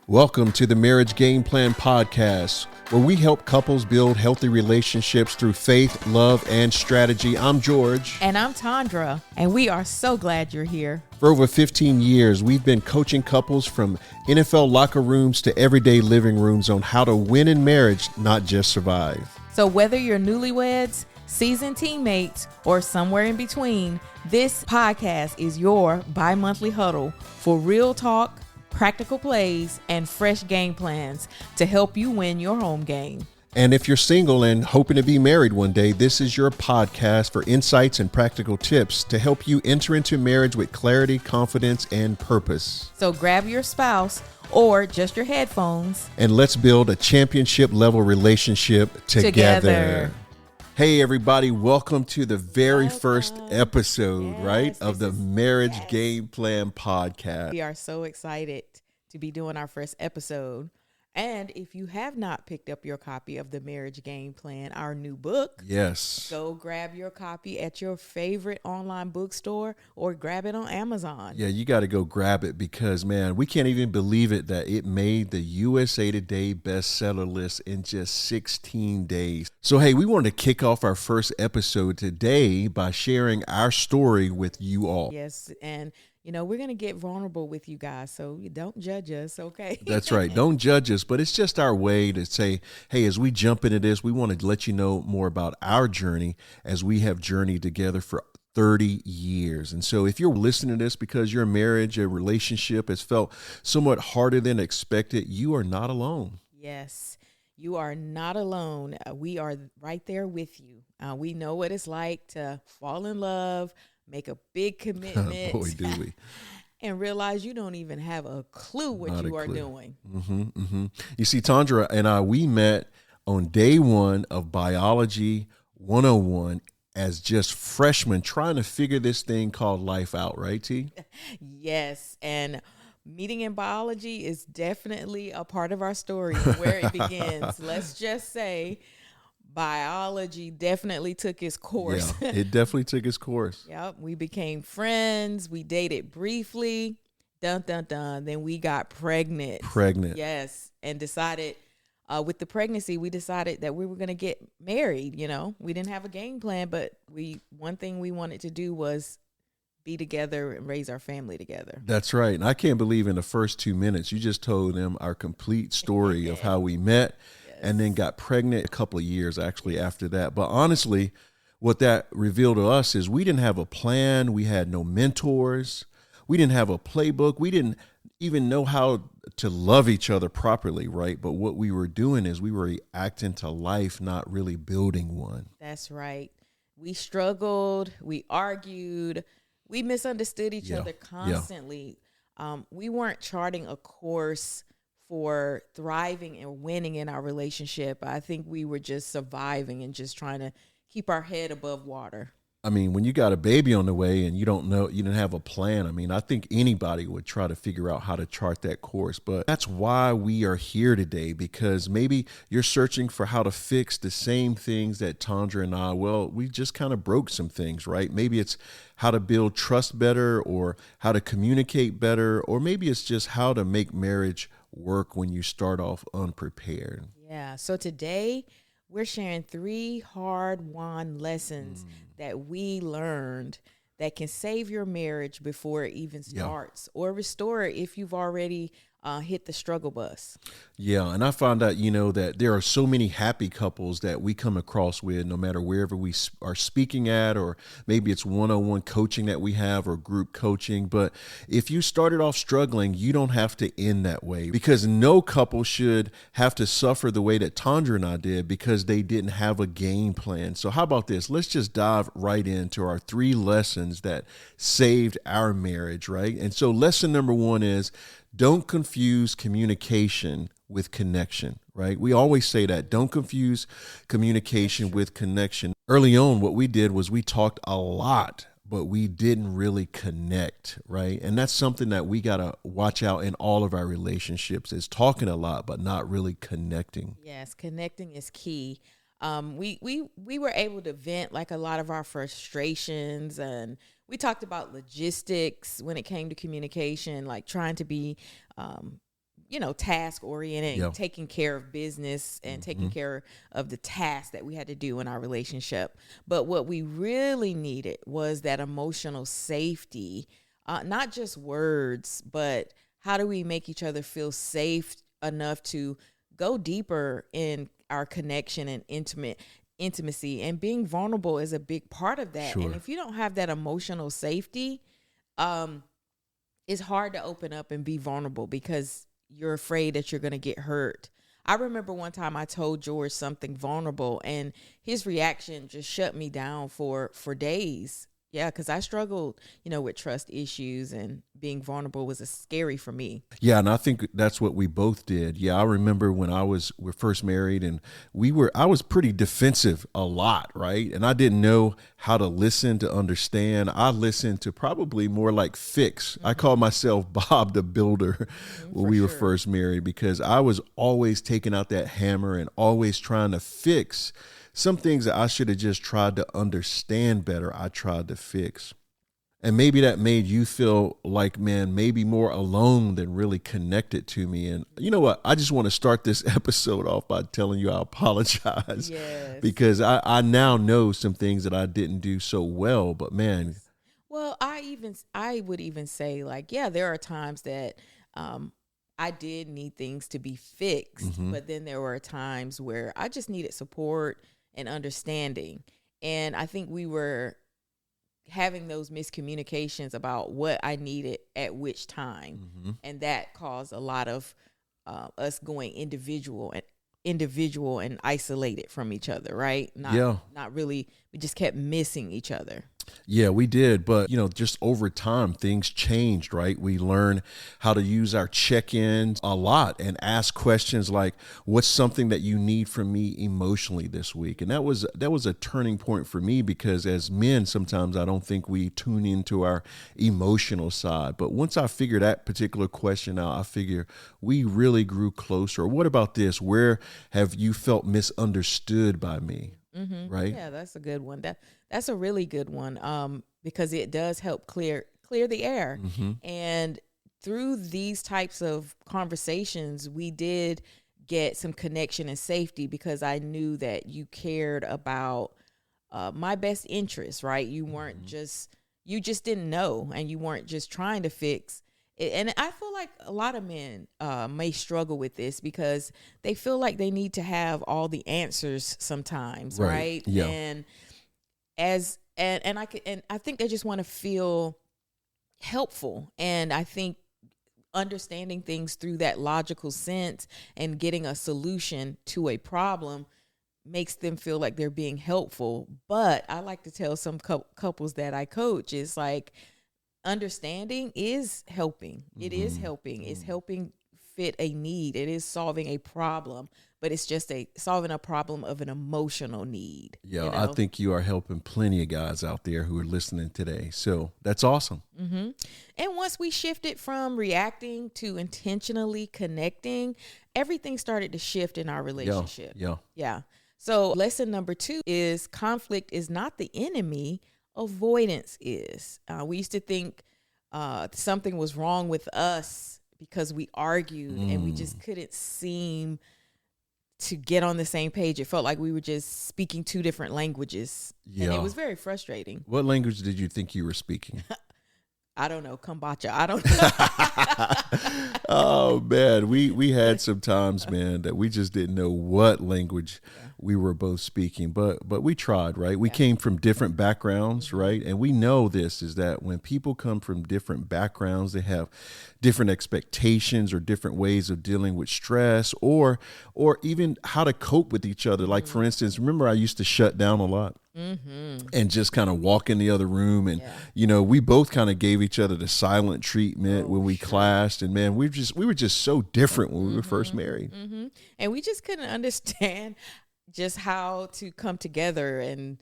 Welcome to the Marriage Game Plan Podcast, where we help couples build healthy relationships through faith, love, and strategy. I'm George. And I'm Tondra, and we are so glad you're here. For over 15 years, we've been coaching couples from NFL locker rooms to everyday living rooms on how to win in marriage, not just survive. So whether you're newlyweds, seasoned teammates, or somewhere in between, this podcast is your bi-monthly huddle for real talk, practical plays, and fresh game plans to help you win your home game. And if you're single and hoping to be married one day, this is your podcast for insights and practical tips to help you enter into marriage with clarity, confidence, and purpose. So grab your spouse or just your headphones. And let's build a championship level relationship together. Hey everybody, welcome to the very first episode, of the Marriage Game Plan Podcast. We are so excited to be doing our first episode. And if you have not picked up your copy of the Marriage Game Plan, our new book, go grab your copy at your favorite online bookstore or grab it on Amazon. Yeah, you got to go grab it because, man, we can't even believe it that it made the USA Today bestseller list in just 16 days. So, hey, we wanted to kick off our first episode today by sharing our story with you all. Yes, and we're going to get vulnerable with you guys, so don't judge us, okay? That's right. Don't judge us, but it's just our way to say, hey, as we jump into this, we want to let you know more about our journey as we have journeyed together for 30 years. And so if you're listening to this because your marriage, your relationship has felt somewhat harder than expected, you are not alone. Yes, you are not alone. We are right there with you. We know what it's like to fall in love, make a big commitment. Boy, do we. And realize you don't even have a clue what you are doing. You see, Tondra and I, we met on day one of Biology 101 as just freshmen trying to figure this thing called life out, right, T? Yes, and meeting in biology is definitely a part of our story where it begins. Let's just say biology definitely took its course. Yeah, it definitely took its course. Yep. We became friends. We dated briefly. Dun, dun, dun. Then we got pregnant. Yes. And decided with the pregnancy, we decided that we were going to get married. We didn't have a game plan, but one thing we wanted to do was be together and raise our family together. That's right. And I can't believe in the first 2 minutes, you just told them our complete story of how we met. And then got pregnant a couple of years actually after that. But honestly, what that revealed to us is we didn't have a plan. We had no mentors. We didn't have a playbook. We didn't even know how to love each other properly, right? But what we were doing is we were reacting to life, not really building one. That's right. We struggled. We argued. We misunderstood each other constantly. We weren't charting a course for thriving and winning in our relationship. I think we were just surviving and just trying to keep our head above water. I mean, when you got a baby on the way and you don't know, you didn't have a plan. I mean, I think anybody would try to figure out how to chart that course. But that's why we are here today, because maybe you're searching for how to fix the same things that Tondra and I, we just kind of broke some things, right? Maybe it's how to build trust better or how to communicate better, or maybe it's just how to make marriage work when you start off unprepared. Yeah. So today we're sharing 3 hard-won lessons that we learned that can save your marriage before it even starts or restore it if you've already hit the struggle bus. Yeah. And I found out, that there are so many happy couples that we come across with, no matter wherever we are speaking at, or maybe it's one-on-one coaching that we have or group coaching. But if you started off struggling, you don't have to end that way, because no couple should have to suffer the way that Tondra and I did because they didn't have a game plan. So how about this? Let's just dive right into our 3 lessons that saved our marriage, right? And so lesson number 1 is, don't confuse communication with connection, right? We always say that. Don't confuse communication with connection. Early on, what we did was we talked a lot, but we didn't really connect, right? And that's something that we got to watch out in all of our relationships, is talking a lot, but not really connecting. Yes, connecting is key. We were able to vent like a lot of our frustrations, and we talked about logistics when it came to communication, like trying to be task oriented, Yeah. taking care of business and taking care of the tasks that we had to do in our relationship. But what we really needed was that emotional safety, not just words, but how do we make each other feel safe enough to go deeper in our connection and intimacy, and being vulnerable is a big part of that. Sure. And if you don't have that emotional safety, it's hard to open up and be vulnerable because you're afraid that you're going to get hurt. I remember one time I told George something vulnerable, and his reaction just shut me down for days. Yeah, because I struggled, with trust issues, and being vulnerable was scary for me. Yeah, and I think that's what we both did. Yeah, I remember when we're first married, and I was pretty defensive a lot, right? And I didn't know how to listen, to understand. I listened to probably more like fix. I called myself Bob the Builder when we were first married, because I was always taking out that hammer and always trying to fix some things that I should have just tried to understand better. I tried to fix. And maybe that made you feel like, man, maybe more alone than really connected to me. And you know what? I just want to start this episode off by telling you I apologize. Yes. Because I now know some things that I didn't do so well. But man. Well, I would even say, like, yeah, there are times that I did need things to be fixed. But then there were times where I just needed support and understanding. And I think we were having those miscommunications about what I needed at which time. And that caused a lot of us going individual and isolated from each other, right? Not really. We just kept missing each other. Yeah, we did. But, just over time, things changed, right? We learned how to use our check-ins a lot and ask questions like, what's something that you need from me emotionally this week? And that was a turning point for me, because as men, sometimes I don't think we tune into our emotional side. But once I figured that particular question out, I figure we really grew closer. What about this? Where have you felt misunderstood by me? Right? Yeah, that's a good one. That's a really good one, because it does help clear the air. And through these types of conversations, we did get some connection and safety, because I knew that you cared about my best interests, right? You weren't you just didn't know, and you weren't just trying to fix. And I feel like a lot of men may struggle with this, because they feel like they need to have all the answers sometimes, right? Yeah. And I think they just want to feel helpful. And I think understanding things through that logical sense and getting a solution to a problem makes them feel like they're being helpful. But I like to tell some couples that I coach, is like, understanding is helping. It is helping. It's helping fit a need. It is solving a problem, but it's just solving a problem of an emotional need. Yeah, I think you are helping plenty of guys out there who are listening today. So that's awesome. And once we shifted from reacting to intentionally connecting, everything started to shift in our relationship. Yeah. So lesson number 2 is conflict is not the enemy. Avoidance is. We used to think something was wrong with us because we argued and we just couldn't seem to get on the same page. It felt like we were just speaking 2 different languages. Yeah. And it was very frustrating. What language did you think you were speaking? I don't know. Kombucha. I don't know. Oh, man. We had some times, man, that we just didn't know what language we were both speaking, but we tried, right? We came from different backgrounds, right? And we know this is that when people come from different backgrounds, they have different expectations or different ways of dealing with stress, or even how to cope with each other. Like, for instance, remember I used to shut down a lot. And just kind of walk in the other room. And, we both kind of gave each other the silent treatment when we clashed. And man, we were just so different when we were first married. And we just couldn't understand just how to come together and,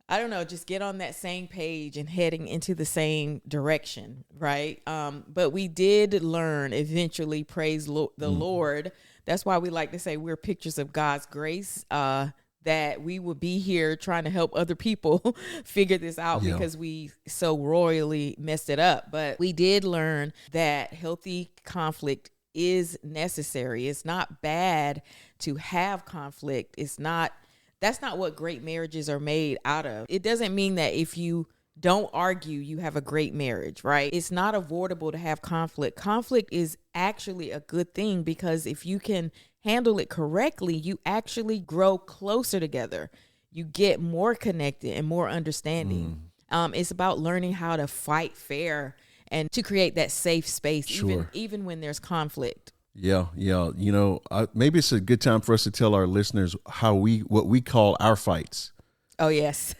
I don't know, just get on that same page and heading into the same direction. Right. But we did learn eventually, praise the Lord. That's why we like to say we're pictures of God's grace, that we would be here trying to help other people figure this out because we so royally messed it up. But we did learn that healthy conflict is necessary. It's not bad to have conflict. That's not what great marriages are made out of. It doesn't mean that if you don't argue, you have a great marriage, right? It's not avoidable to have conflict. Conflict is actually a good thing, because if you can handle it correctly, you actually grow closer together. You get more connected and more understanding. It's about learning how to fight fair and to create that safe space, even when there's conflict. Yeah. Maybe it's a good time for us to tell our listeners what we call our fights. Oh, yes.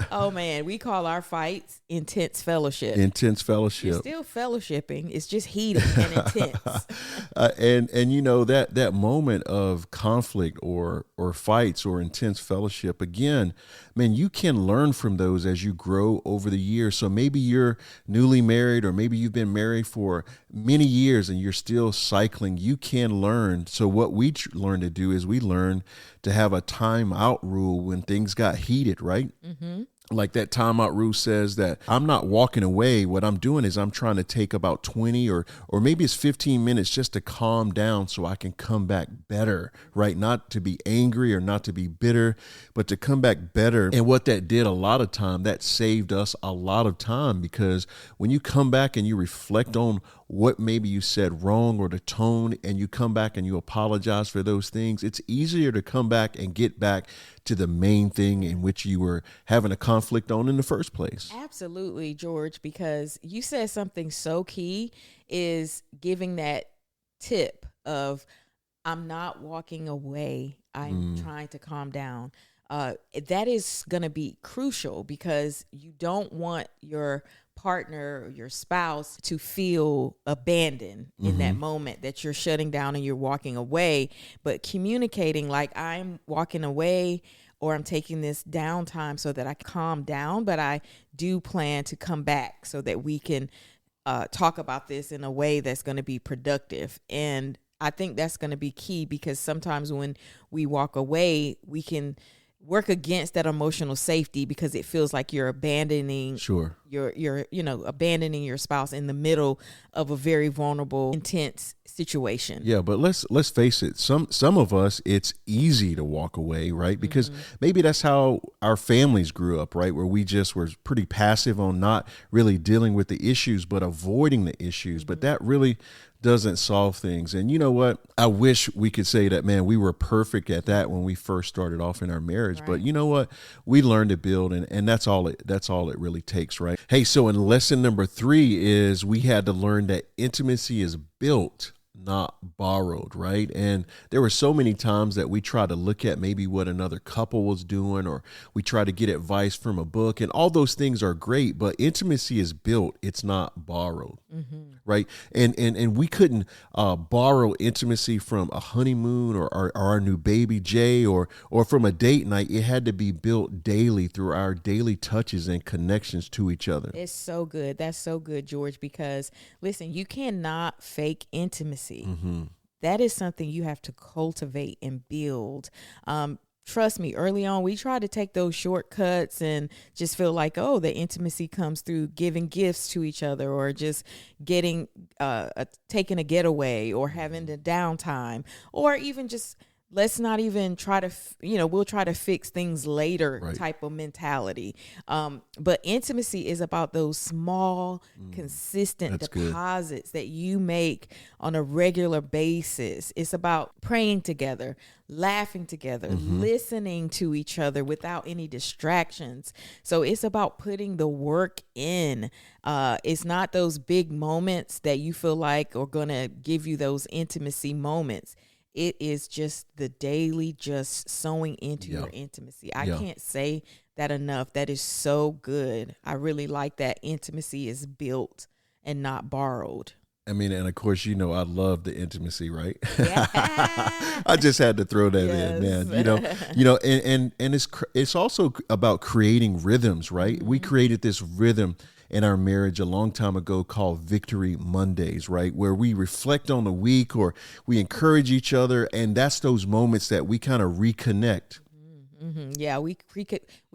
Oh, man. We call our fights intense fellowship. Intense fellowship. You're still fellowshipping. It's just heated and intense. And that moment of conflict or fights or intense fellowship, again, man, you can learn from those as you grow over the years. So maybe you're newly married, or maybe you've been married for many years and you're still cycling. You can learn. So what we learn to do is we learn to have a timeout rule when things got heated, right? Mm-hmm. Like that timeout rule says that I'm not walking away. What I'm doing is I'm trying to take about 20 or maybe it's 15 minutes just to calm down so I can come back better, right? Not to be angry or not to be bitter, but to come back better. And what that did a lot of time, that saved us a lot of time, because when you come back and you reflect on what maybe you said wrong or the tone, and you come back and you apologize for those things, it's easier to come back and get back to the main thing in which you were having a conflict on in the first place. Absolutely, George, because you said something so key, is giving that tip of, I'm not walking away. I'm trying to calm down. That is going to be crucial, because you don't want your partner or your spouse to feel abandoned in that moment that you're shutting down and you're walking away, but communicating like, I'm walking away, or I'm taking this downtime so that I can calm down, but I do plan to come back so that we can talk about this in a way that's going to be productive. And I think that's going to be key, because sometimes when we walk away, we can work against that emotional safety, because it feels like you're abandoning you're abandoning your spouse in the middle of a very vulnerable, intense situation. Yeah, but let's face it, some of us, it's easy to walk away, right? Because maybe that's how our families grew up, right? Where we just were pretty passive on not really dealing with the issues, but avoiding the issues. But that really doesn't solve things. And you know what? I wish we could say that, man, we were perfect at that when we first started off in our marriage. Right. But you know what? We learned to build, and that's all it really takes, right? Hey, so in lesson number 3 is we had to learn that intimacy is built, not borrowed, right? And there were so many times that we try to look at maybe what another couple was doing, or we try to get advice from a book, and all those things are great, but intimacy is built, it's not borrowed, right? And we couldn't borrow intimacy from a honeymoon or our new baby Jay or from a date night. It had to be built daily through our daily touches and connections to each other. It's so good. That's so good, George, because listen, you cannot fake intimacy. That is something you have to cultivate and build. Trust me, early on, we tried to take those shortcuts and just feel like, oh, the intimacy comes through giving gifts to each other, or just getting taking a getaway, or having the downtime, or even just let's not even try to, we'll try to fix things later type of mentality. But intimacy is about those small, consistent deposits that you make on a regular basis. It's about praying together, laughing together, listening to each other without any distractions. So it's about putting the work in. It's not those big moments that you feel like are going to give you those intimacy moments. It is just the daily, just sowing into your intimacy. I can't say that enough. That is so good. I really like that intimacy is built and not borrowed. I mean, and of course, I love the intimacy, right? Yeah. I just had to throw that in, man. And it's also about creating rhythms, right? We created this rhythm in our marriage a long time ago called Victory Mondays, right? Where we reflect on the week, or we encourage each other. And that's those moments that we kind of reconnect. Yeah, we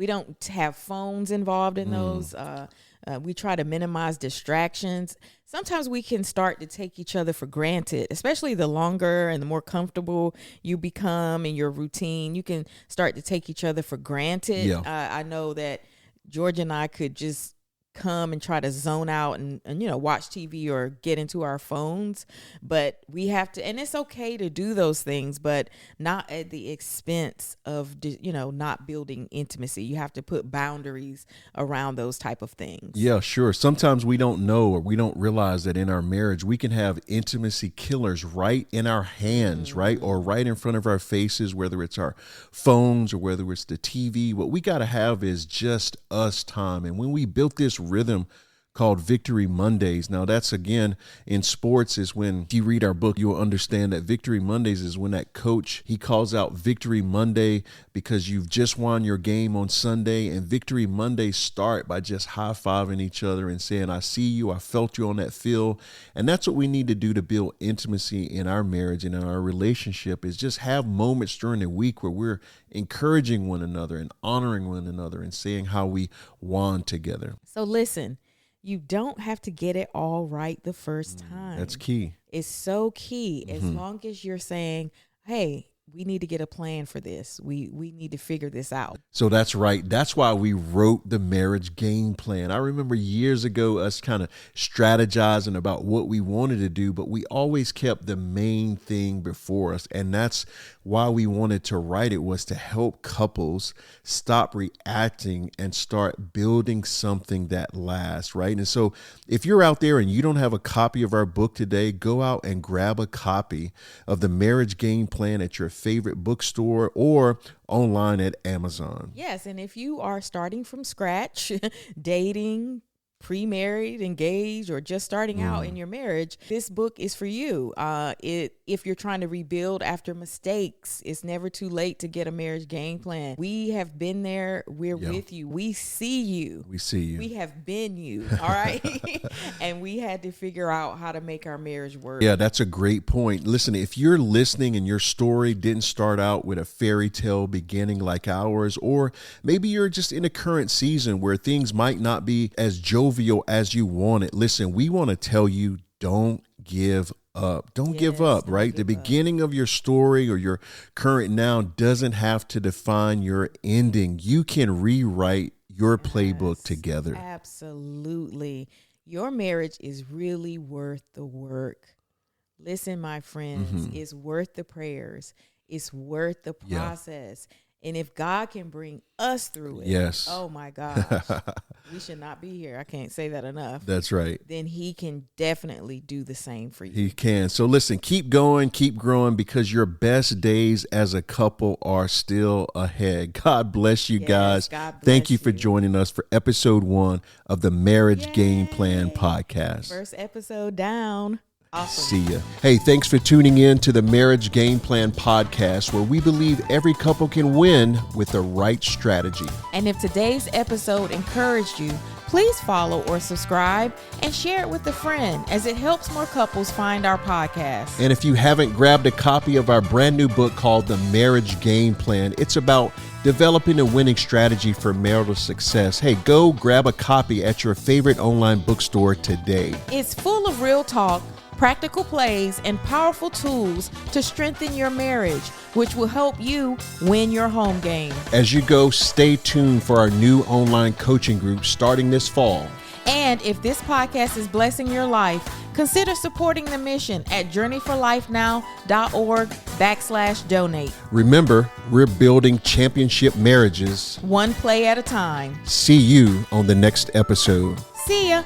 don't have phones involved in those. We try to minimize distractions. Sometimes we can start to take each other for granted, especially the longer and the more comfortable you become in your routine. You can start to take each other for granted. Yeah. I know that George and I could just come and try to zone out and watch TV or get into our phones, but we have to, and it's okay to do those things, but not at the expense of not building intimacy. You have to put boundaries around those type of things. Yeah, sure. Sometimes we don't know or we don't realize that in our marriage we can have intimacy killers right in our hands, right? Or right in front of our faces, whether it's our phones or whether it's the TV. What we got to have is just us time. And when we built this rhythm called Victory Mondays. Now that's, again, in sports, is when, if you read our book, you'll understand that Victory Mondays is when that coach, he calls out Victory Monday because you've just won your game on Sunday. And Victory Mondays start by just high-fiving each other and saying, I see you, I felt you on that field. And that's what we need to do to build intimacy in our marriage and in our relationship, is just have moments during the week where we're encouraging one another and honoring one another and saying how we won together. So listen, you don't have to get it all right the first time. That's key. It's so key. As long as you're saying, hey, we need to get a plan for this. We need to figure this out. So that's right. That's why we wrote the marriage game plan. I remember years ago us kind of strategizing about what we wanted to do, but we always kept the main thing before us. And that's why we wanted to write it, was to help couples stop reacting and start building something that lasts, right? And so if you're out there and you don't have a copy of our book today, go out and grab a copy of the marriage game plan at your favorite bookstore or online at Amazon. Yes, and if you are starting from scratch, dating, pre-married, engaged, or just starting out in your marriage, this book is for you. If you're trying to rebuild after mistakes, it's never too late to get a marriage game plan. We have been there. We're with you. We see you. We see you. We have been you. All right. And we had to figure out how to make our marriage work. Yeah, that's a great point. Listen, if you're listening and your story didn't start out with a fairy tale beginning like ours, or maybe you're just in a current season where things might not be as jovial as you want it. Listen, we want to tell you, don't give up. Don't give up, right? The beginning of your story or your current now doesn't have to define your ending. You can rewrite your playbook together. Absolutely. Your marriage is really worth the work. Listen, my friends, it's worth the prayers. It's worth the process. And if God can bring us through it, oh my gosh, we should not be here. I can't say that enough. That's right. Then he can definitely do the same for you. He can. So listen, keep going, keep growing, because your best days as a couple are still ahead. God bless you guys. God bless Thank you for joining us for episode 1 of the Marriage Game Plan podcast. First episode down. Awesome. See ya. Hey, thanks for tuning in to the Marriage Game Plan podcast, where we believe every couple can win with the right strategy. And if today's episode encouraged you, please follow or subscribe and share it with a friend, as it helps more couples find our podcast. And if you haven't grabbed a copy of our brand new book called The Marriage Game Plan, it's about developing a winning strategy for marital success. Hey, go grab a copy at your favorite online bookstore today. It's full of real talk, practical plays, and powerful tools to strengthen your marriage, which will help you win your home game. As you go, stay tuned for our new online coaching group starting this fall. And if this podcast is blessing your life, consider supporting the mission at journeyforlifenow.org/donate. Remember, we're building championship marriages, one play at a time. See you on the next episode. See ya.